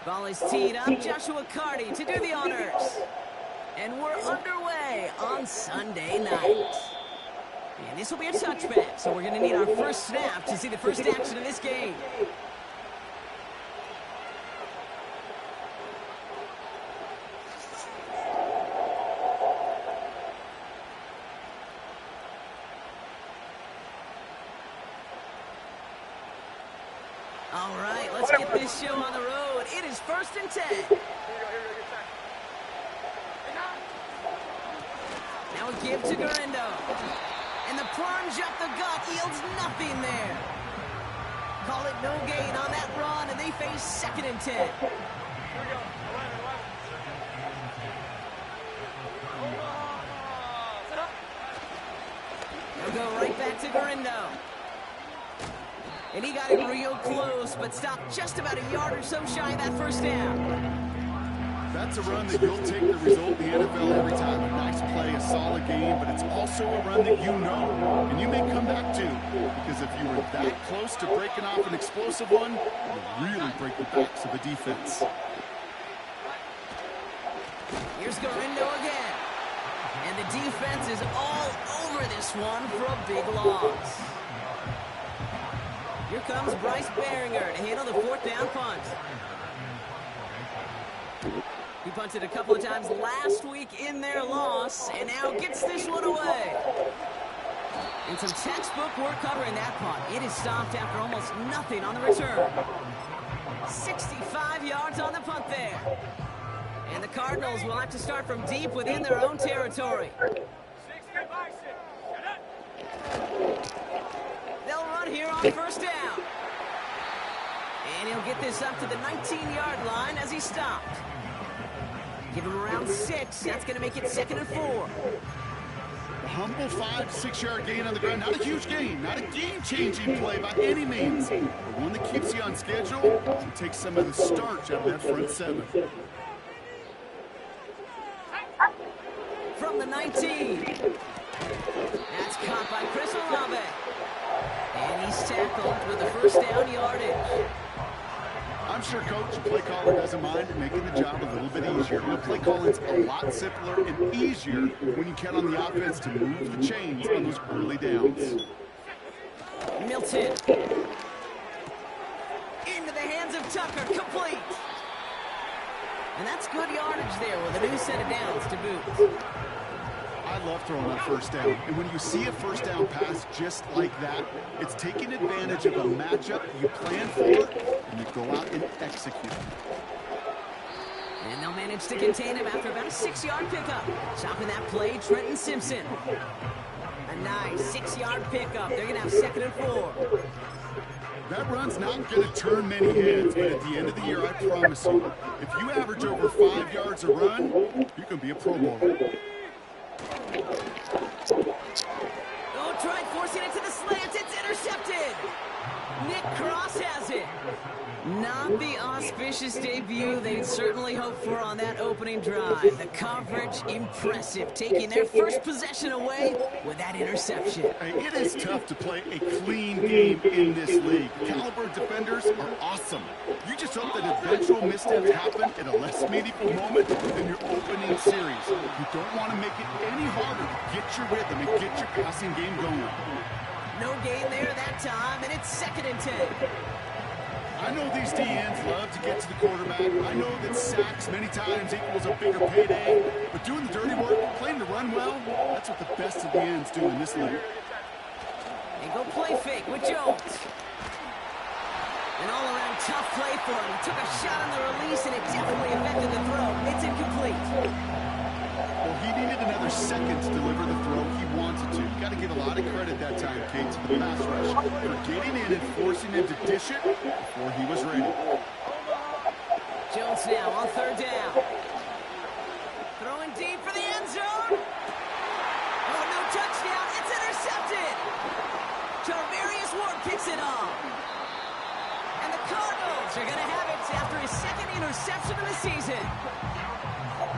Ball is teed up. Joshua Carty to do the honors. And we're underway on Sunday night. And this will be a touchback, so we're going to need our first snap to see the first action of this game. All right, let's get this show on the road. It is 1st and 10. Now a give to Garindo. And the plunge up the gut yields nothing there. Call it no gain on that run, and they face 2nd and 10. They'll go right back to Garindo. And he got it real close, but stopped just about a yard or so shy of that first down. That's a run that you'll take the result in the NFL every time. A nice play, a solid game, but it's also a run that you know, and you may come back to, because if you were that close to breaking off an explosive one, it'll really break the backs of the defense. Here's Garindo again. And the defense is all over this one for a big loss. Here comes Bryce Behringer to handle the 4th down punt. He punted a couple of times last week in their loss, and now gets this one away. And some textbook work covering that punt. It is stopped after almost nothing on the return. 65 yards on the punt there. And the Cardinals will have to start from deep within their own territory. They'll run here on 1st down. And he'll get this up to the 19-yard line as he stopped. Give him around 6. That's going to make it 2nd and 4. A humble 5-6-yard gain on the ground. Not a huge gain. Not a game-changing play by any means. But one that keeps you on schedule and takes some of the starch out of that front 7. From the 19. That's caught by Chris Olave. And he's tackled with the 1st down yardage. I'm sure Coach, the play caller, doesn't mind making the job a little bit easier. The play calling's a lot simpler and easier when you count on the offense to move the chains on those early downs. Milton. Into the hands of Tucker, complete. And that's good yardage there with a new set of downs to boot. I love throwing on 1st down. And when you see a 1st down pass just like that, it's taking advantage of a matchup you plan for, and you go out and execute. And they'll manage to contain him after about a 6-yard pickup. Stopping that play, Trenton Simpson. A nice 6-yard pickup. They're going to have 2nd and 4. That run's not going to turn many heads, but at the end of the year, I promise you, if you average over 5 yards a run, you can be a Pro Bowler. Oh, tried forcing it to the slant. It's intercepted. Nick Cross has it. Not the auspicious debut they'd certainly hoped for on that opening drive. The coverage, impressive, taking their first possession away with that interception. Hey, it is tough to play a clean game in this league. Caliber defenders are awesome. You just hope that eventual missteps happen in a less meaningful moment than your opening series. You don't want to make it any harder to get your rhythm and get your passing game going. No gain there that time, and it's 2nd and 10. I know these DNs love to get to the quarterback. I know that sacks many times equals a bigger payday. But doing the dirty work, playing to run well, that's what the best of the ends do in this league. They go play fake with Jones. An all-around tough play for him. He took a shot on the release, and it definitely affected the throw. It's incomplete. Well, he needed another second to deliver the throw he wanted to. Got to give a lot of credit that time, Kate, to the pass rush for getting in and forcing him to dish it before he was ready. Jones now on 3rd down. Throwing deep for the end zone. Oh, no touchdown. It's intercepted. Tarvarius Ward picks it off. And the Cardinals are going to have it after his 2nd interception of the season.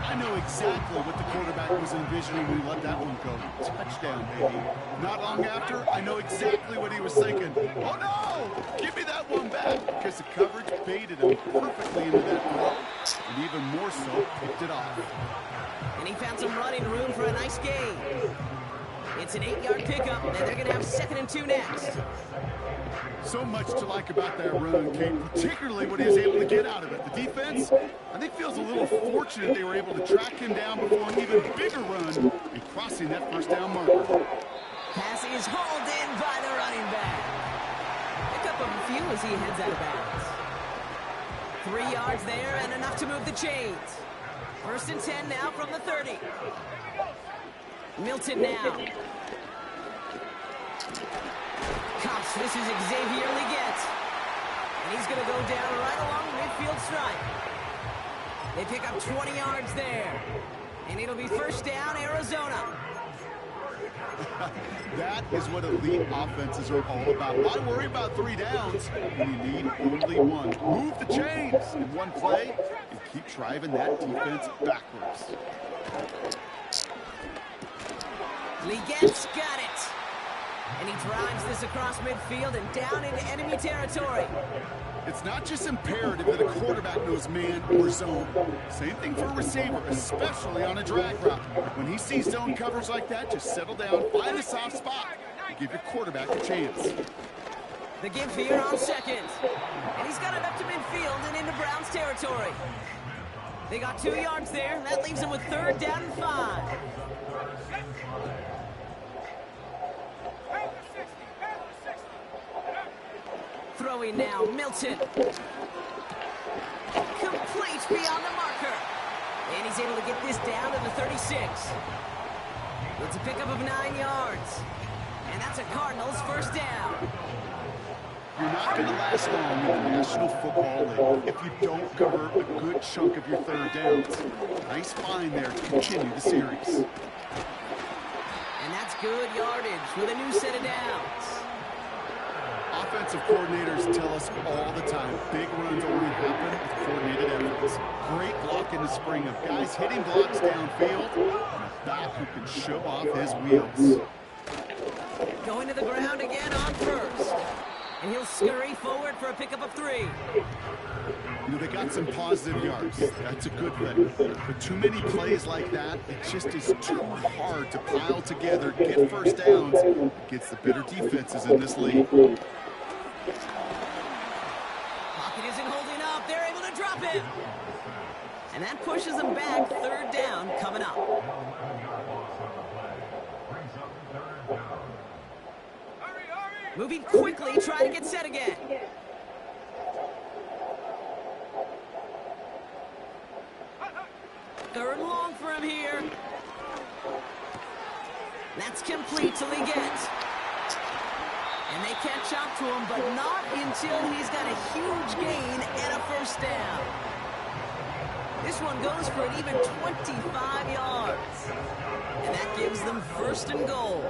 I know exactly what the quarterback was envisioning when he let that one go. Touchdown, baby. Not long after, I know exactly what he was thinking. Oh, no! Give me that one back! Because the coverage baited him perfectly into that throw. And even more so, picked it off. And he found some running room for a nice gain. It's an 8-yard pickup, and they're going to have 2nd and 2 next. So much to like about that run, Kate, particularly what he was able to get out of it. The defense, I think, feels a little fortunate they were able to track him down before an even bigger run and crossing that first down marker. Pass is hauled in by the running back. Pick up a few as he heads out of bounds. 3 yards there and enough to move the chains. 1st and 10 now from the 30. Milton now. Cops, this is Xavier Leggett. And he's going to go down right along the midfield stripe. They pick up 20 yards there. And it'll be 1st down, Arizona. That is what elite offenses are all about. Why worry about 3 downs when you need only 1? Move the chains in one play and keep driving that defense backwards. Legette's got it. And he drives this across midfield and down into enemy territory. It's not just imperative that a quarterback knows man or zone. Same thing for a receiver, especially on a drag route. When he sees zone coverage like that, just settle down, find a soft spot, and give your quarterback a chance. The give here on 2nd. And he's got it up to midfield and into Browns territory. They got 2 yards there. That leaves them with 3rd down and 5. Throwing now, Milton. Complete beyond the marker. And he's able to get this down to the 36. It's a pickup of 9 yards. And that's a Cardinals 1st down. You're not going to last long in the National Football League if you don't cover a good chunk of your 3rd downs. Nice find there to continue the series. And that's good yardage with a new set of downs. Offensive coordinators tell us all the time, big runs only happen with coordinated efforts. Great block in the spring of guys hitting blocks downfield, and a back who can show off his wheels. Going to the ground again on 1st. And he'll scurry forward for a pickup of 3. You know, they got some positive yards. That's a good thing. But too many plays like that, it just is too hard to pile together, get 1st downs against the better defenses in this league. Pocket isn't holding up. They're able to drop him. And that pushes them back. 3rd down coming up. Moving quickly, trying to get set again. Third long for him here. That's complete to Leggett. And they catch up to him, but not until he's got a huge gain and a 1st down. This one goes for an even 25 yards. And that gives them 1st and goal.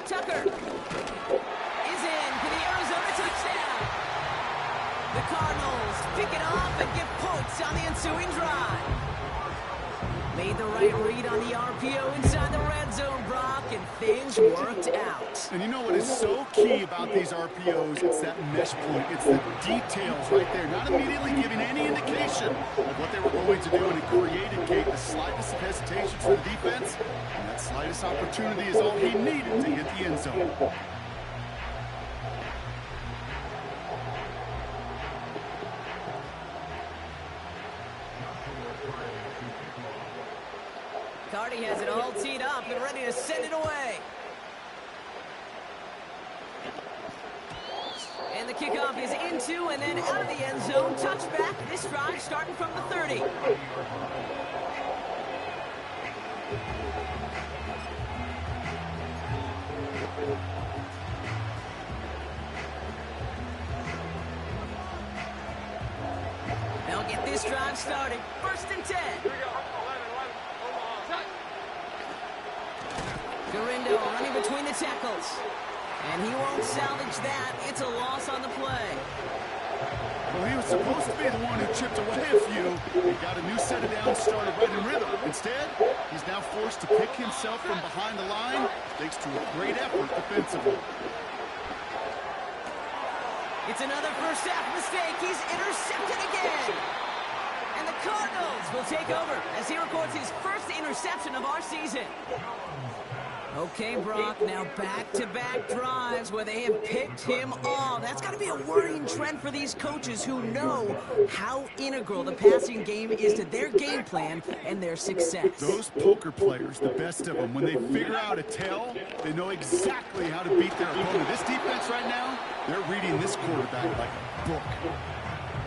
Tucker is in for the Arizona touchdown. The Cardinals pick it off and get points on the ensuing drive. Made the right read on the RPO inside the red zone, Brock, and things worked out. And you know what is so key about these RPOs? It's that mesh point. It's the details right there. Not immediately giving any indication of what they were going to do, and it created, Kate, the slightest hesitation for the defense. And that slightest opportunity is all he needed to hit the end zone. Cardi has it all teed up and ready to send it away. And the kickoff is into and then out of the end zone. Touchback. This drive starting from the 30. They'll get this drive started. 1st and 10. Garindo running between the tackles. And he won't salvage that. It's a loss on the play. Well, he was supposed to be the one who chipped away a few and got a new set of downs started right in rhythm. Instead, he's now forced to pick himself from behind the line thanks to a great effort defensively. It's another first half mistake. He's intercepted again. And the Cardinals will take over as he records his first interception of our season. Okay, Brock, now back-to-back drives where they have picked him off. That's got to be a worrying trend for these coaches who know how integral the passing game is to their game plan and their success. Those poker players, the best of them, when they figure out a tell, they know exactly how to beat their opponent. This defense right now, they're reading this quarterback like a book.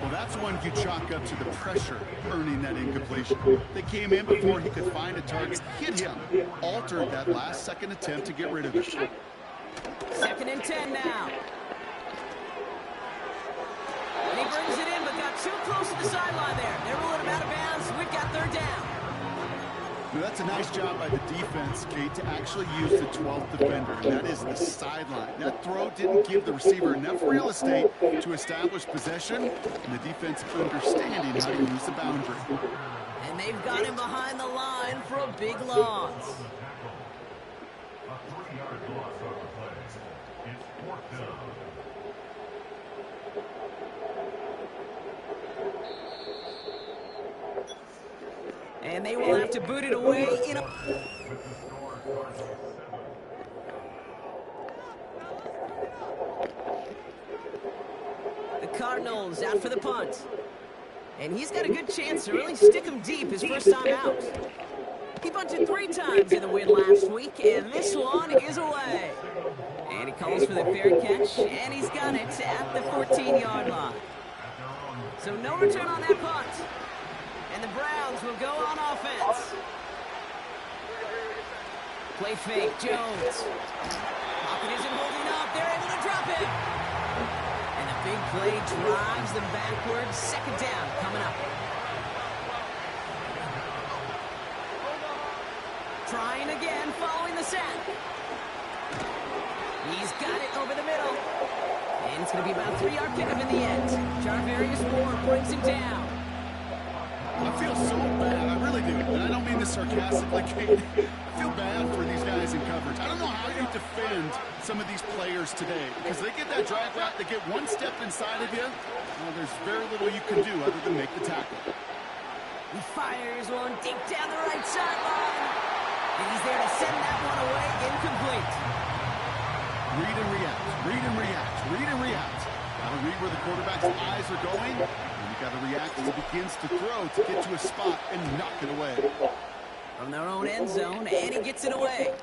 Well, that's one you chalk up to the pressure earning that incompletion. They came in before he could find a target, hit him, altered that last-second attempt to get rid of it. 2nd and 10 now. And he brings it in, but got too close to the sideline there. They're ruling him out of bounds. We've got 3rd down. Now, that's a nice job by the defense, Kate, to actually use the 12th defender, and that is the sideline. That throw didn't give the receiver enough real estate to establish possession, and the defense understanding how to use the boundary. And they've got him behind the line for a big loss. And they will have to boot it away in a... The Cardinals out for the punt. And he's got a good chance to really stick him deep his first time out. He punted 3 times in the win last week, and this one is away. And he calls for the fair catch, and he's got it at the 14-yard line. So no return on that punt. And the Browns will go on offense. Play fake, Jones. Pocket isn't holding up. They're able to drop it. And a big play drives them backwards. 2nd down coming up. Trying again, following the sack. He's got it over the middle. And it's going to be about a 3-yard pickup in the end. Jarvarius Moore brings him down. I feel so bad, I really do, and I don't mean this sarcastically, Kate. I feel bad for these guys in coverage. I don't know how you defend some of these players today, because they get that drag route, they get one step inside of you, well, there's very little you can do other than make the tackle. He fires one deep down the right sideline, and he's there to send that one away incomplete. Read and react, read and react, read and react. Gotta read where the quarterback's eyes are going. Got to react as he begins to throw to get to a spot and knock it away. From their own end zone, and he gets it away.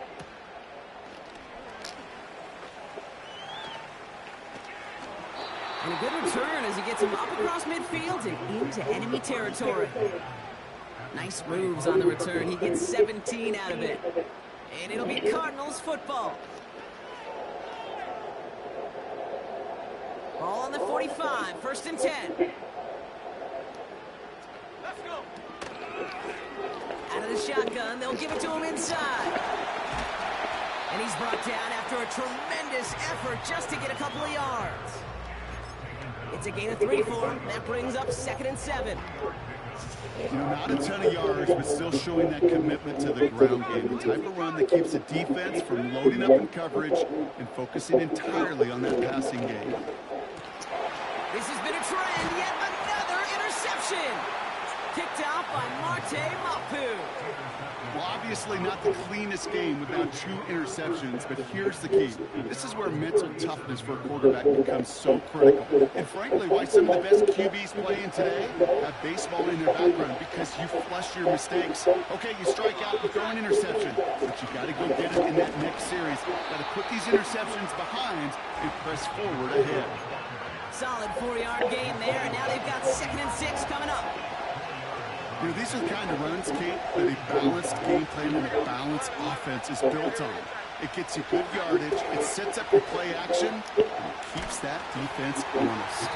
And a good return as he gets him up across midfield and into enemy territory. Nice moves on the return. He gets 17 out of it. And it'll be Cardinals football. Ball on the 45, 1st and 10. Out of the shotgun, they'll give it to him inside. And he's brought down after a tremendous effort just to get a couple of yards. It's a gain of 3 for him. That brings up 2nd and 7. You know, not a ton of yards, but still showing that commitment to the ground game. The type of run that keeps the defense from loading up in coverage and focusing entirely on that passing game. This has been a trend. Yet another interception. Kicked out by Marte Mapu. Well, obviously not the cleanest game without 2 interceptions, but here's the key. This is where mental toughness for a quarterback becomes so critical. And frankly, why some of the best QBs playing today have baseball in their background, because you flush your mistakes. Okay, you strike out, you throw an interception, but you got to go get it in that next series. Got to put these interceptions behind and press forward ahead. Solid 4-yard gain there, and now they've got 2nd and 6 coming up. You know, these are the kind of runs, Kate, that a balanced game plan and a balanced offense is built on. It gets you good yardage, it sets up your play action, and it keeps that defense honest.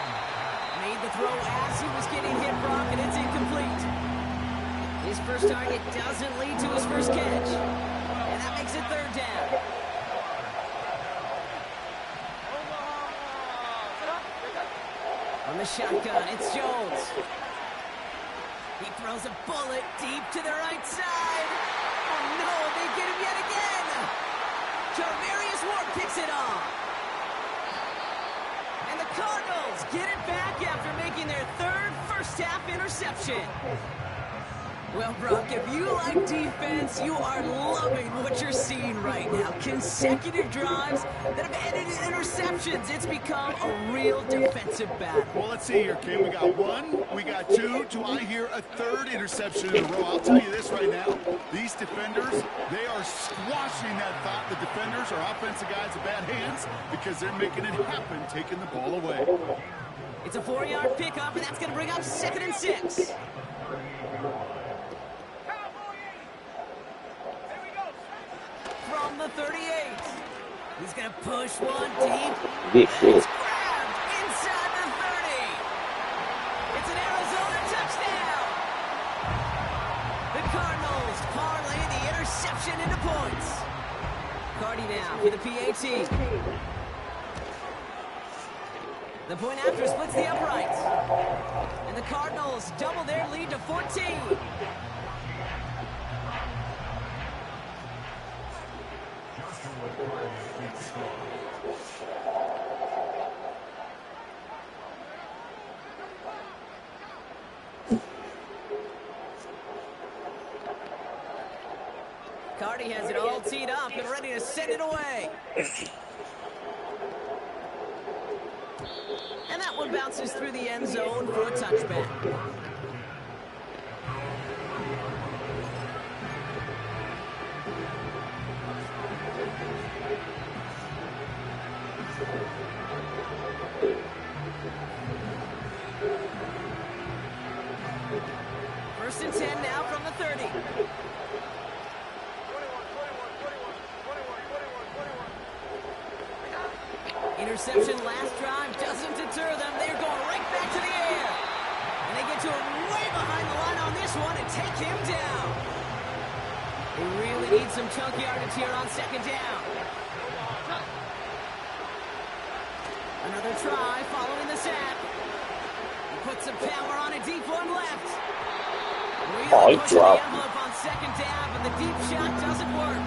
Made the throw as he was getting hit, Brock, and it's incomplete. His first target doesn't lead to his first catch, and that makes it 3rd down. From the shotgun, it's Jones. He throws a bullet deep to the right side. Oh no, they get him yet again. Jarvarius Ward picks it off. And the Cardinals get it back after making their third first-half interception. Well, Brock, if you like defense, you are loving what you're seeing right now. Consecutive drives that have ended in interceptions. It's become a real defensive battle. Well, let's see here, Kim. We got one, we got two. Do I hear a third interception in a row? I'll tell you this right now. These defenders, they are squashing that thought the defenders or offensive guys have bad hands because they're making it happen, taking the ball away. It's a 4-yard pickup, and that's going to bring up 2nd and 6. From the 38. He's going to push one deep. It's grabbed inside the 30. It's an Arizona touchdown. The Cardinals parlay the interception into points. Cardi now for the PAT. The point after splits the uprights. And the Cardinals double their lead to 14. Cardi has it all teed up and ready to send it away. And that one bounces through the end zone for a touchback. First and 10 now from the 30. Interception last drive doesn't deter them. They're going right back to the air. And they get to him way behind the line on this one and take him down. They really need some chunk yardage here on 2nd down. Another try following the sack. He puts some power on a deep one left. Really pushing the envelope on 2nd down, but the deep shot doesn't work.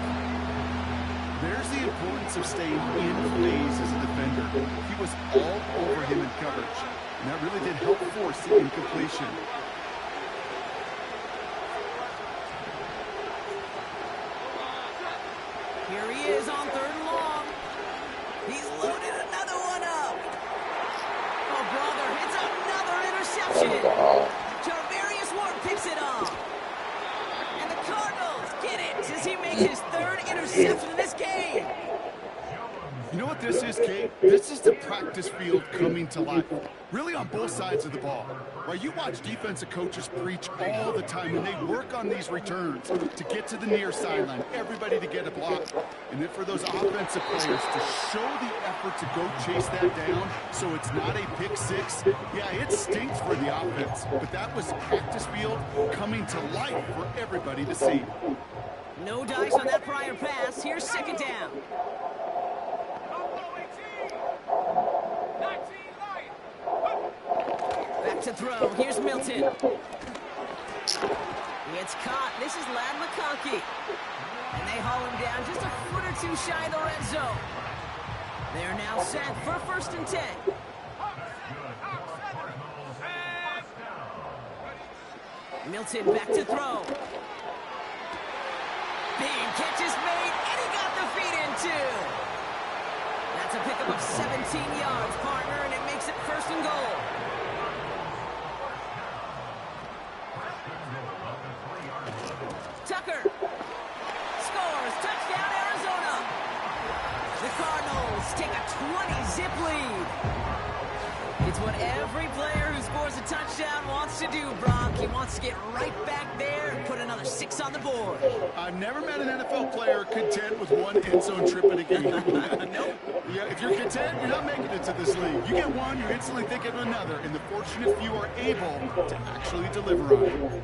There's the importance of staying in phase as a defender. He was all over him in coverage, and that really did help force the incompletion. Here he is on 3rd and long. He's loaded another one up. Oh, brother, it's another interception. Jarvarius Ward picks it off. And the Cardinals get it. Does he make his 3rd interception in this game? You know what this is, Kate? This is the practice field coming to life. Really on both sides of the ball. Right, you watch defensive coaches preach all the time, and they work on these returns to get to the near sideline, everybody to get a block. And then for those offensive players to show the effort to go chase that down so it's not a pick six. Yeah, it stinks for the offense, but that was practice field coming to life for everybody to see. No dice on that prior pass. Here's 2nd down. Back to throw. Here's Milton. It's caught. This is Ladd McConkey. And they haul him down just a foot or two shy of the red zone. They're now set for 1st and 10. Milton back to throw. Big catch is made, and he got the feet in too. That's a pickup of 17 yards, partner, and it makes it 1st and goal. Tucker scores. Touchdown, Arizona. The Cardinals take a 20-zip lead. It's what every player who scores a touchdown wants to do, Brock. He wants to get right back there and put another 6 on the board. I've never met an NFL player content with one end zone trip in a game. Nope. Yeah, if you're content, you're not making it to this league. You get one, you're instantly thinking of another, and the fortunate few are able to actually deliver on it.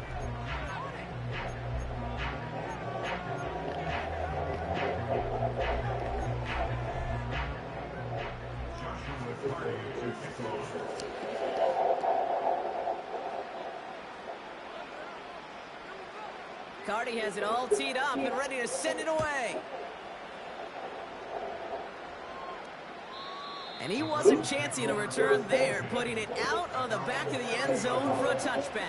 McCarty has it all teed up and ready to send it away. And he wasn't chancing a return there, putting it out on the back of the end zone for a touchback.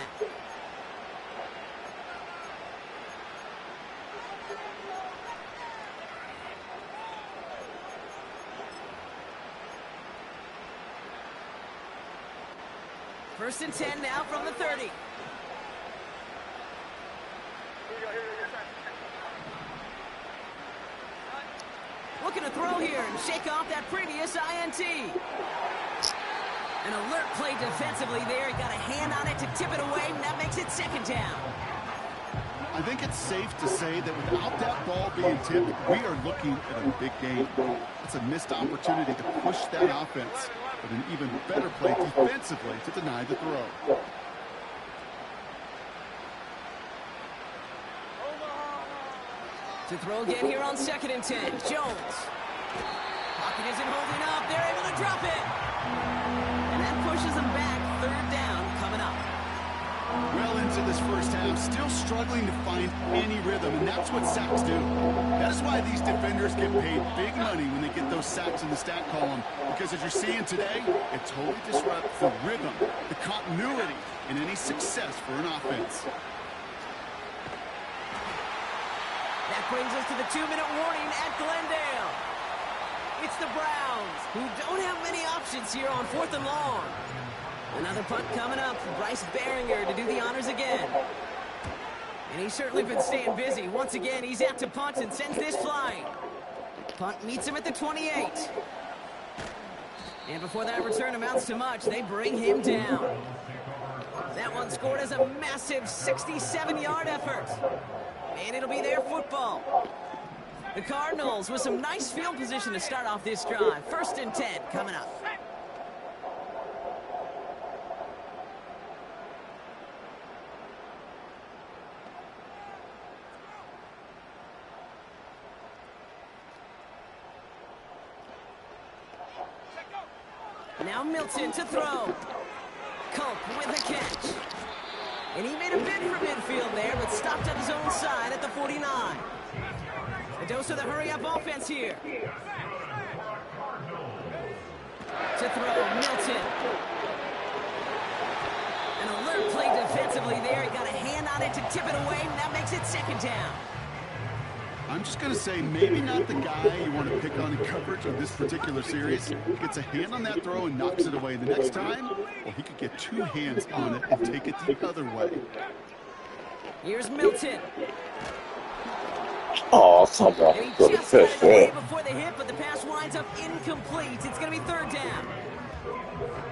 First and 10 now from the 30. Looking to throw here and shake off that previous INT. An alert play defensively there. He got a hand on it to tip it away, and that makes it second down. I think it's safe to say that without that ball being tipped, we are looking at a big game. It's a missed opportunity to push that offense, but an even better play defensively to deny the throw. To throw again here on second and 10. Jones. Pocket isn't holding up. They're able to drop it. And that pushes them back. Third down coming up. Well into this first half, still struggling to find any rhythm, and that's what sacks do. That is why these defenders get paid big money when they get those sacks in the stat column, because as you're seeing today, it totally disrupts the rhythm, the continuity, and any success for an offense. That brings us to the 2-minute warning at Glendale. It's the Browns, who don't have many options here on 4th and long. Another punt coming up for Bryce Behringer to do the honors again. And he's certainly been staying busy. Once again, he's out to punt and sends this flying. Punt meets him at the 28. And before that return amounts to much, they bring him down. That one scored as a massive 67-yard effort. And it'll be their football. The Cardinals with some nice field position to start off this drive. First and 10 coming up. Now Milton to throw. Culp with a catch. And he made a bid for midfield there, but stopped on his own side at the 49. A dose of the hurry-up offense here. To throw, Milton. An alert play defensively there. He got a hand on it to tip it away, and that makes it second down. I'm just going to say maybe not the guy you want to pick on in coverage of this particular series. Gets a hand on that throw and knocks it away. The next time, well, he could get two hands on it and take it the other way. Here's Milton. Oh, come on. And he Go to just got fish, it away man. before the hit, but the pass winds up incomplete. It's going to be third down.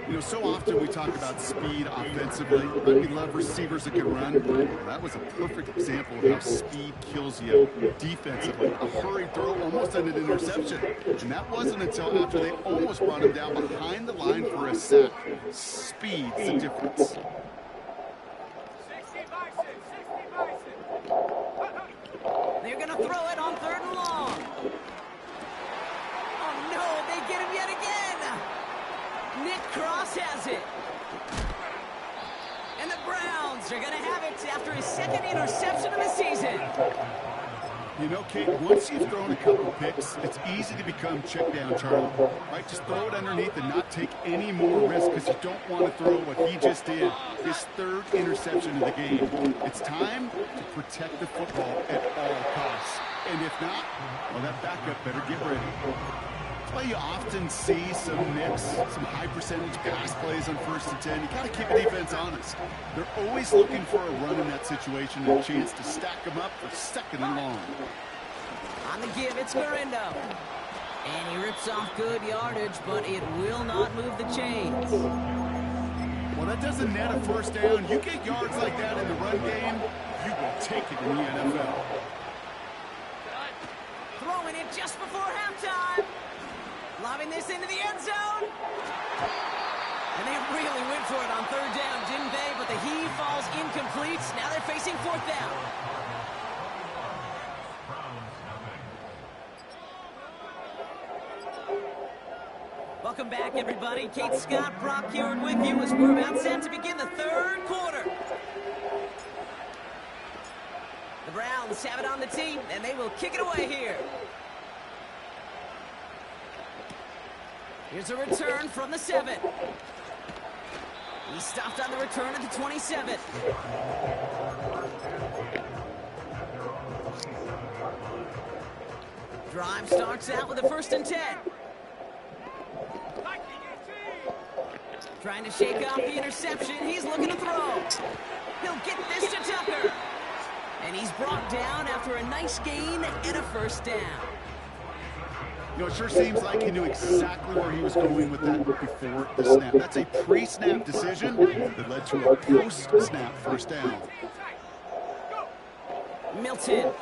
You know, so often we talk about speed offensively. We love receivers that can run. Well, that was a perfect example of how speed kills you defensively. A hurried throw almost ended an interception. And that wasn't until after they almost brought him down behind the line for a sack. Speed's the difference. They're going to throw it on third and long. Oh, no, they get him yet again. Nick Cross has it. And the Browns are going to have it after his second interception of the season. You know, Kate, once you've thrown a couple picks, it's easy to become check down Charlie. Right? Just throw it underneath and not take any more risk because you don't want to throw what he just did, his third interception of the game. It's time to protect the football at all costs. And if not, well, that backup better get ready. That's why you often see some nicks, some high percentage pass plays on first and 10. You got to keep the defense honest. They're always looking for a run in that situation and a chance to stack them up for second and long. On the give, it's Marindo. And he rips off good yardage, but it will not move the chains. Well, that doesn't net a first down. You get yards like that in the run game, you will take it in the NFL. Throwing it just before halftime. Lobbing this into the end zone. And they really went for it on third down, didn't they? But the heave falls incomplete. Now they're facing fourth down. Welcome back, everybody. Kate Scott, Brock Heward with you as we're about set to begin the third quarter. The Browns have it on the tee, and they will kick it away here. Here's a return from the 7. He stopped on the return at the 27. Drive starts out with a 1st and 10. Trying to shake off the interception. He's looking to throw. He'll get this to Tucker. And he's brought down after a nice gain and a 1st down. You know, it sure seems like he knew exactly where he was going with that before the snap. That's a pre-snap decision that led to a post-snap 1st down. Milton.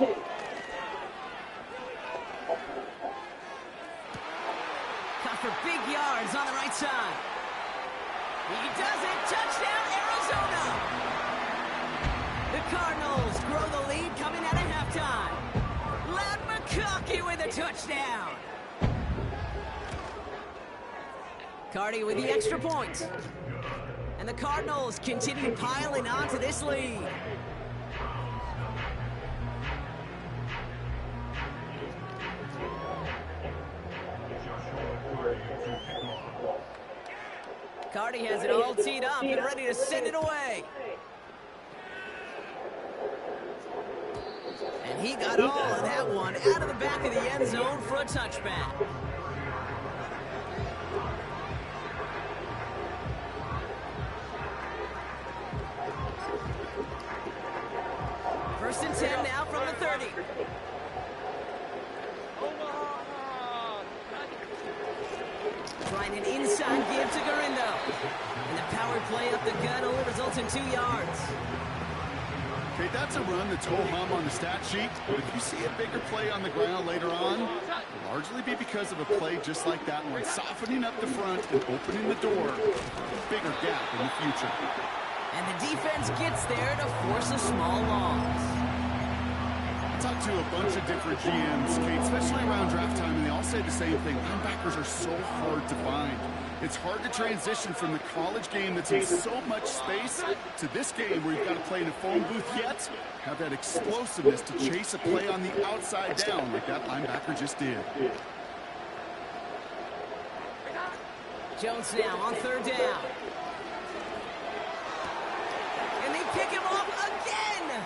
Caught for big yards on the right side. He does it. Touchdown, Arizona. The Cardinals grow the lead coming out of halftime. Loud McConkey with a touchdown. Cardi with the extra point. And the Cardinals continue piling onto this lead. Cardi has it all teed up and ready to send it away. And he got all of that one out of the back of the end zone for a touchback. First and 10 now from the 30. Trying an inside give to Garindo. And the power play up the gut only results in 2 yards. Okay, that's a run that's ho-hum on the stat sheet. But if you see a bigger play on the ground later on, it'll largely be because of a play just like that one, softening up the front and opening the door for a bigger gap in the future. And the defense gets there to force a small loss. I talked to a bunch of different GMs, Kate, especially around draft time, and they all say the same thing. Linebackers are so hard to find. It's hard to transition from the college game that's in so much space to this game where you've got to play in a phone booth yet have that explosiveness to chase a play on the outside down like that linebacker just did. Jones now on 3rd down. And they pick him off again.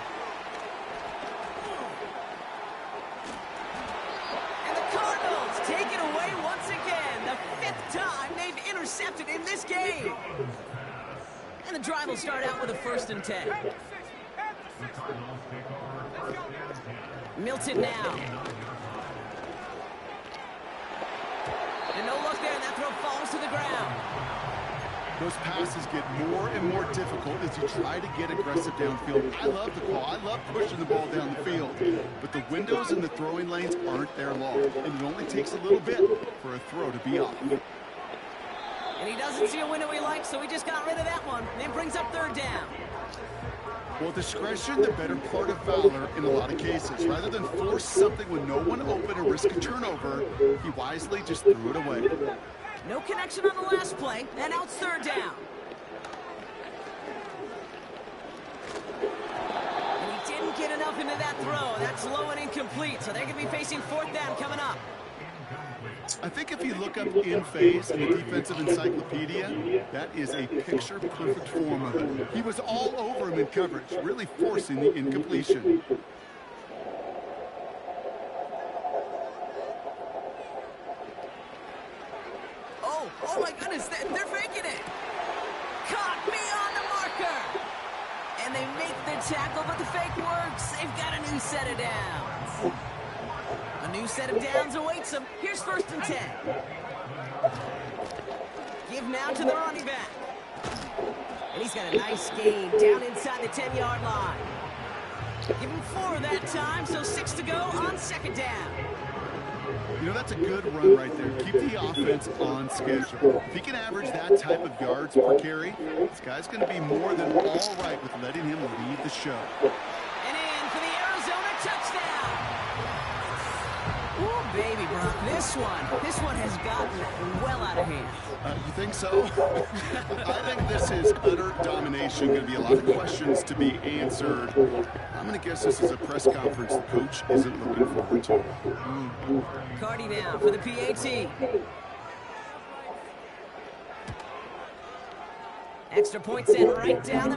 And the Cardinals take it away once again. The 5th time they've intercepted in this game. And the drive will start out with a 1st and 10. Milton now. And no look there, and that throw falls to the ground. Those passes get more and more difficult as you try to get aggressive downfield. I love the call. I love pushing the ball down the field. But the windows in the throwing lanes aren't there long. And it only takes a little bit for a throw to be off. And he doesn't see a window he likes, so he just got rid of that one. And brings up 3rd down. Well, discretion, the better part of valor in a lot of cases. Rather than force something with no one open and risk a turnover, he wisely just threw it away. No connection on the last play, and now it's 3rd down. And he didn't get enough into that throw. That's low and incomplete, so they're going to be facing 4th down coming up. I think if you look up in phase in the defensive encyclopedia, that is a picture-perfect form of it. He was all over him in coverage, really forcing the incompletion. Oh my goodness, they're faking it. Caught me on the marker. And they make the tackle, but the fake works. They've got a new set of downs. A new set of downs awaits them. Here's 1st and 10. Give now to the running back. And he's got a nice gain down inside the 10-yard line. Give him 4 that time, so 6 to go on 2nd down. You know, that's a good run right there. Keep the offense on schedule. If he can average that type of yards per carry, this guy's going to be more than all right with letting him lead the show. And in for the Arizona touchdown. Ooh, baby, Brock. This one has gotten well out of hand. You think so? I think this is utter domination. Going to be a lot of questions to be answered. I'm going to guess this is a press conference the coach isn't looking forward to. Cardi now for the PAT. Extra point sent right down the middle.